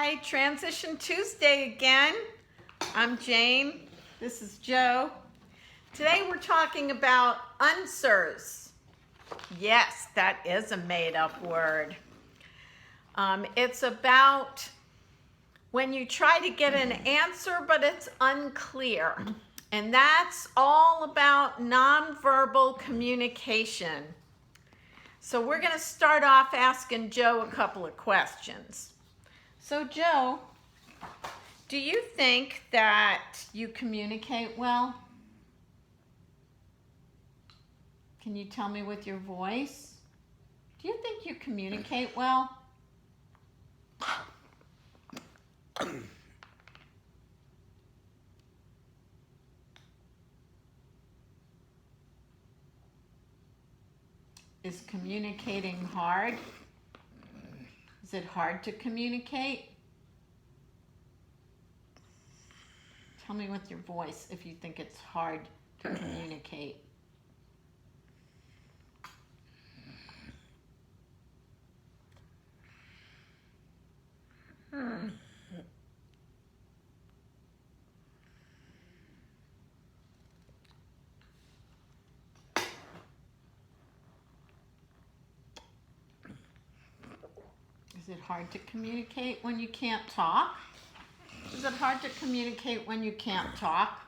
Hi, Transition Tuesday again. I'm Jane. This is Joe. Today we're talking about Unswers. Yes, that is a made-up word. It's about when you try to get an answer, but it's unclear. And that's all about nonverbal communication. So we're going to start off asking Joe a couple of questions. So Joe, do you think that you communicate well? Can you tell me with your voice? Do you think you communicate well? Is communicating hard? Is it hard to communicate? Tell me with your voice if you think it's hard to communicate. Is it hard to communicate when you can't talk? Is it hard to communicate when you can't talk?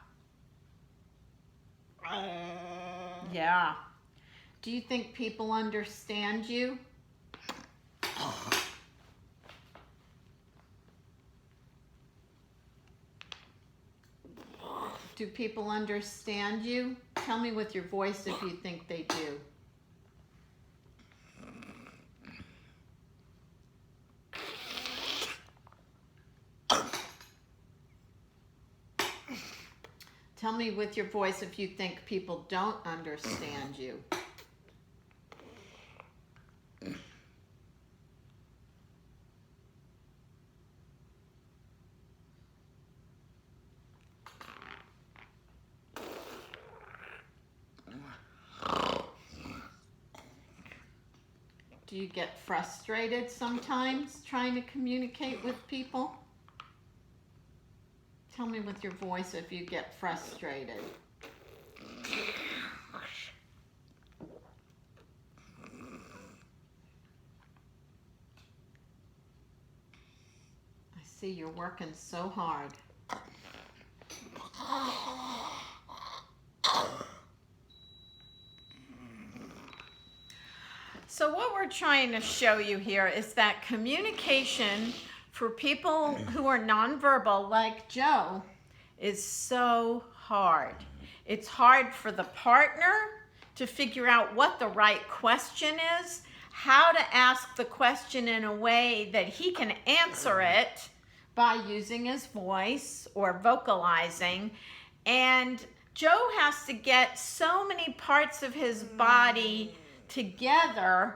Yeah. Do you think people understand you? Do people understand you? Tell me with your voice if you think they do. Tell me with your voice if you think people don't understand you. Do you get frustrated sometimes trying to communicate with people? Tell me with your voice if you get frustrated. I see you're working so hard. So what we're trying to show you here is that communication for people who are nonverbal, like Joe, is so hard. It's hard for the partner to figure out what the right question is, how to ask the question in a way that he can answer it by using his voice or vocalizing. And Joe has to get so many parts of his body together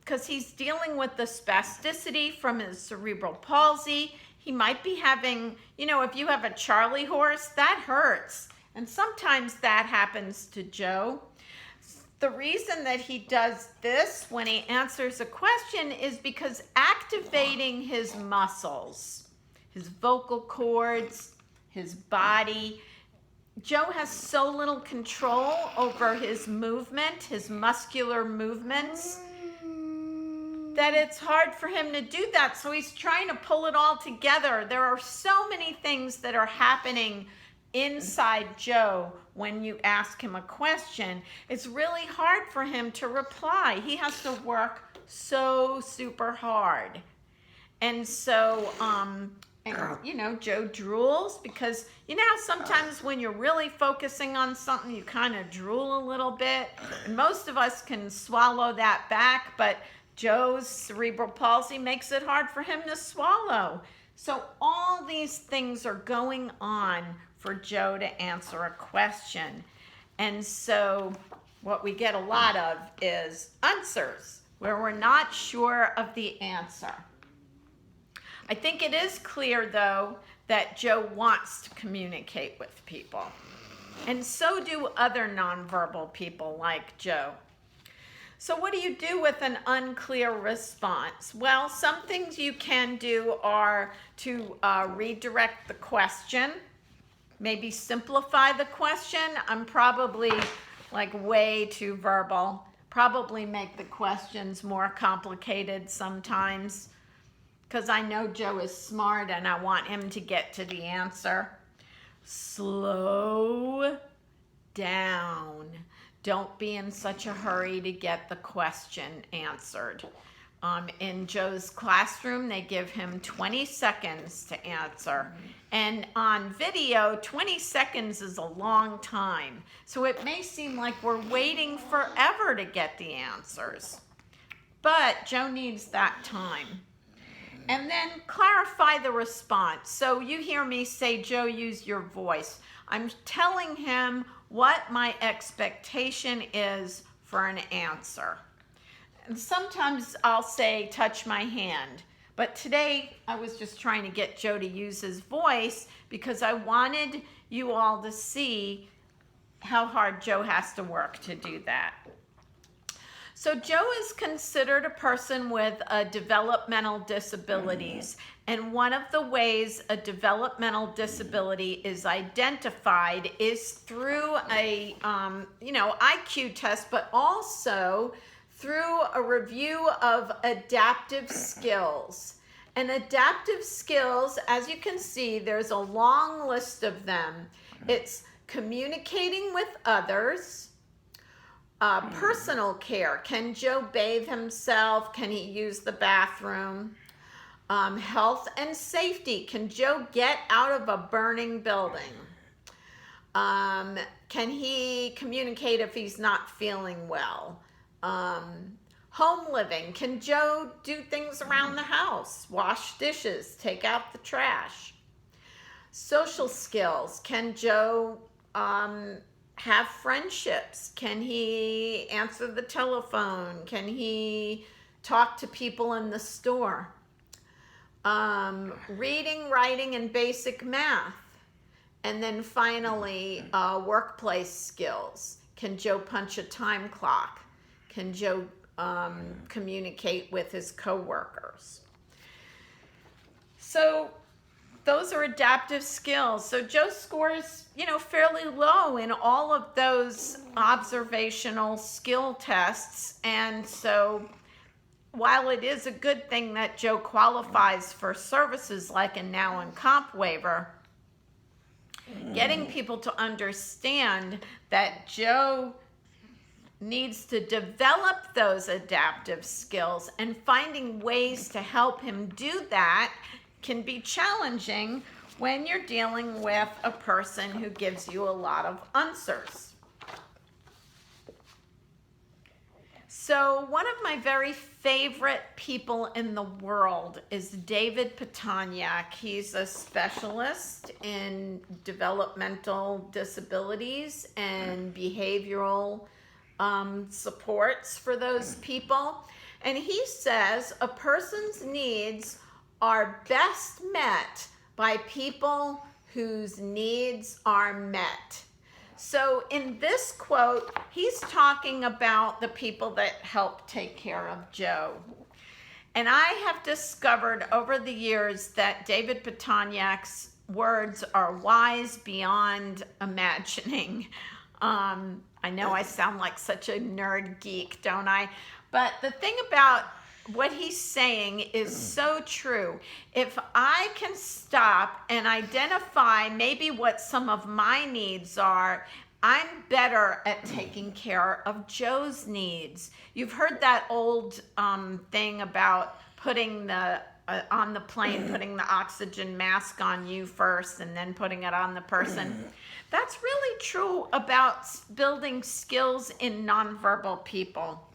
because he's dealing with the spasticity from his cerebral palsy. He might be having, if you have a Charlie horse, that hurts. And sometimes that happens to Joe. The reason that he does this when he answers a question is because activating his muscles, his vocal cords, his body, Joe has so little control over his movement, his muscular movements, that it's hard for him to do that. So he's trying to pull it all together. There are so many things that are happening inside Joe when you ask him a question. It's really hard for him to reply. He has to work so super hard. And so, Joe drools because how sometimes when you're really focusing on something, you kind of drool a little bit. And most of us can swallow that back, but Joe's cerebral palsy makes it hard for him to swallow. So all these things are going on for Joe to answer a question. And so what we get a lot of is Unswers, where we're not sure of the answer. I think it is clear, though, that Joe wants to communicate with people. And so do other nonverbal people like Joe. So what do you do with an unclear response? Well, some things you can do are to redirect the question, maybe simplify the question. I'm probably like way too verbal. Probably make the questions more complicated sometimes because I know Joe is smart and I want him to get to the answer. Slow down. Don't be in such a hurry to get the question answered. In Joe's classroom, they give him 20 seconds to answer. And on video, 20 seconds is a long time. So it may seem like we're waiting forever to get the answers. But Joe needs that time. And then clarify the response. So you hear me say, Joe, use your voice. I'm telling him what my expectation is for an answer. And sometimes I'll say, touch my hand. But today I was just trying to get Joe to use his voice because I wanted you all to see how hard Joe has to work to do that. So Joe is considered a person with developmental disabilities. And one of the ways a developmental disability is identified is through a IQ test, but also through a review of adaptive skills. And adaptive skills, as you can see, there's a long list of them. It's communicating with others, personal care. Can Joe bathe himself? Can he use the bathroom? Health and safety. Can Joe get out of a burning building? Can he communicate if he's not feeling well? Home living. Can Joe do things around the house? Wash dishes, take out the trash. Social skills. Can Joe have friendships? Can he answer the telephone? Can he talk to people in the store? Reading, writing, and basic math. And then finally, workplace skills. Can Joe punch a time clock? Can Joe communicate with his coworkers? So those are adaptive skills. So Joe scores, fairly low in all of those observational skill tests. And so while it is a good thing that Joe qualifies for services like a now and comp waiver, getting people to understand that Joe needs to develop those adaptive skills and finding ways to help him do that can be challenging when you're dealing with a person who gives you a lot of answers. So one of my very favorite people in the world is David Pitonyak. He's a specialist in developmental disabilities and behavioral supports for those people. And he says a person's needs are best met by people whose needs are met. So in this quote, he's talking about the people that help take care of Joe. And I have discovered over the years that David Pitonyak's words are wise beyond imagining. I know I sound like such a nerd geek, don't I? But the thing about what he's saying is so true. If I can stop and identify maybe what some of my needs are, I'm better at taking care of Joe's needs. You've heard that old thing about putting on the plane, putting the oxygen mask on you first and then putting it on the person. That's really true about building skills in nonverbal people.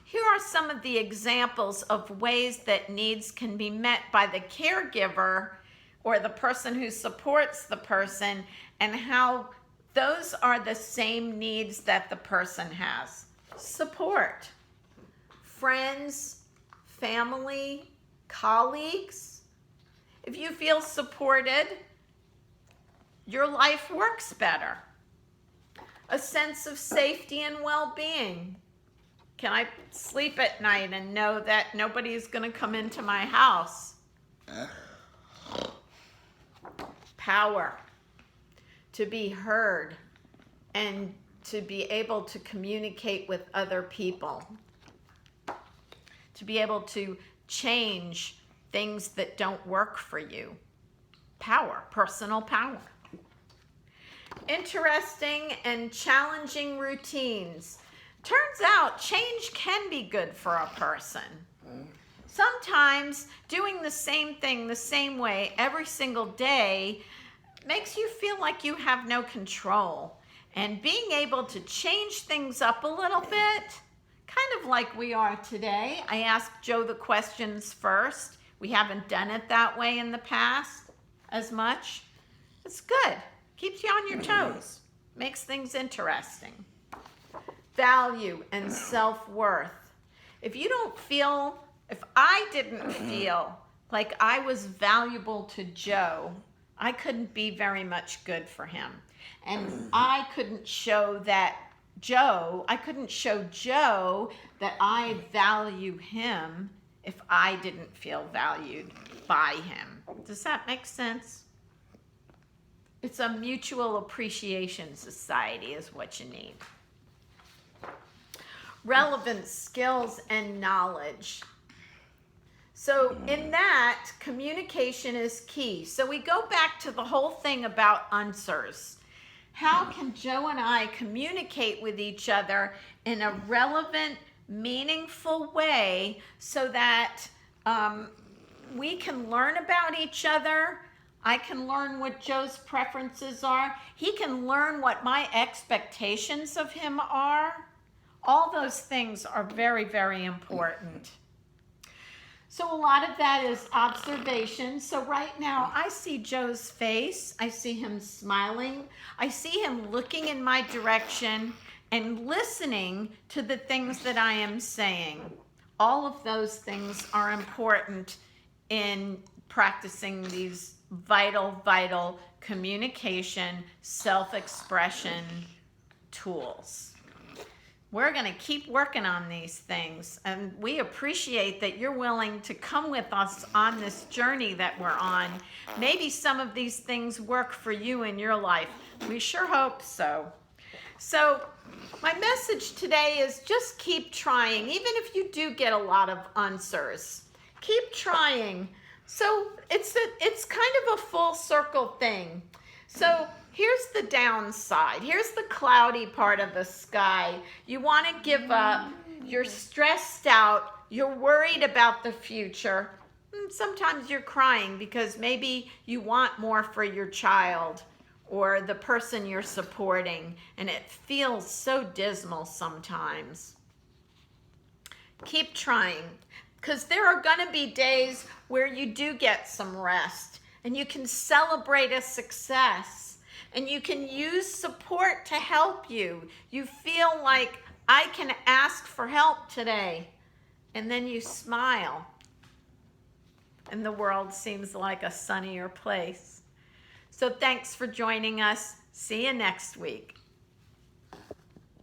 Here are some of the examples of ways that needs can be met by the caregiver or the person who supports the person, and how those are the same needs that the person has. Support. Friends, family, colleagues. If you feel supported, your life works better. A sense of safety and well-being. Can I sleep at night and know that nobody's going to come into my house? Power. To be heard and to be able to communicate with other people. To be able to change things that don't work for you. Power, personal power. Interesting and challenging routines. Turns out change can be good for a person. Sometimes doing the same thing the same way every single day makes you feel like you have no control. And being able to change things up a little bit, kind of like we are today. I asked Joe the questions first. We haven't done it that way in the past as much. It's good. Keeps you on your toes. Makes things interesting. Value and self-worth. If I didn't feel like I was valuable to Joe, I couldn't be very much good for him. And I couldn't show Joe that I value him if I didn't feel valued by him. Does that make sense? It's a mutual appreciation society is what you need. Relevant skills and knowledge. So in that, communication is key. So we go back to the whole thing about Unswers. How can Joe and I communicate with each other in a relevant, meaningful way so that we can learn about each other? I can learn what Joe's preferences are. He can learn what my expectations of him are. All those things are very, very important. So a lot of that is observation. So right now I see Joe's face. I see him smiling. I see him looking in my direction and listening to the things that I am saying. All of those things are important in practicing these vital communication, self-expression tools. We're going to keep working on these things, and we appreciate that you're willing to come with us on this journey that we're on. Maybe some of these things work for you in your life. We sure hope so. So my message today is just keep trying, even if you do get a lot of Unswers. Keep trying. So it's kind of a full circle thing. So here's the downside. Here's the cloudy part of the sky. You want to give up. You're stressed out. You're worried about the future. Sometimes you're crying because maybe you want more for your child or the person you're supporting, and it feels so dismal sometimes. Keep trying, because there are going to be days where you do get some rest, and you can celebrate a success, and you can use support to help you. You feel like, I can ask for help today, and then you smile, and the world seems like a sunnier place. So thanks for joining us. See you next week.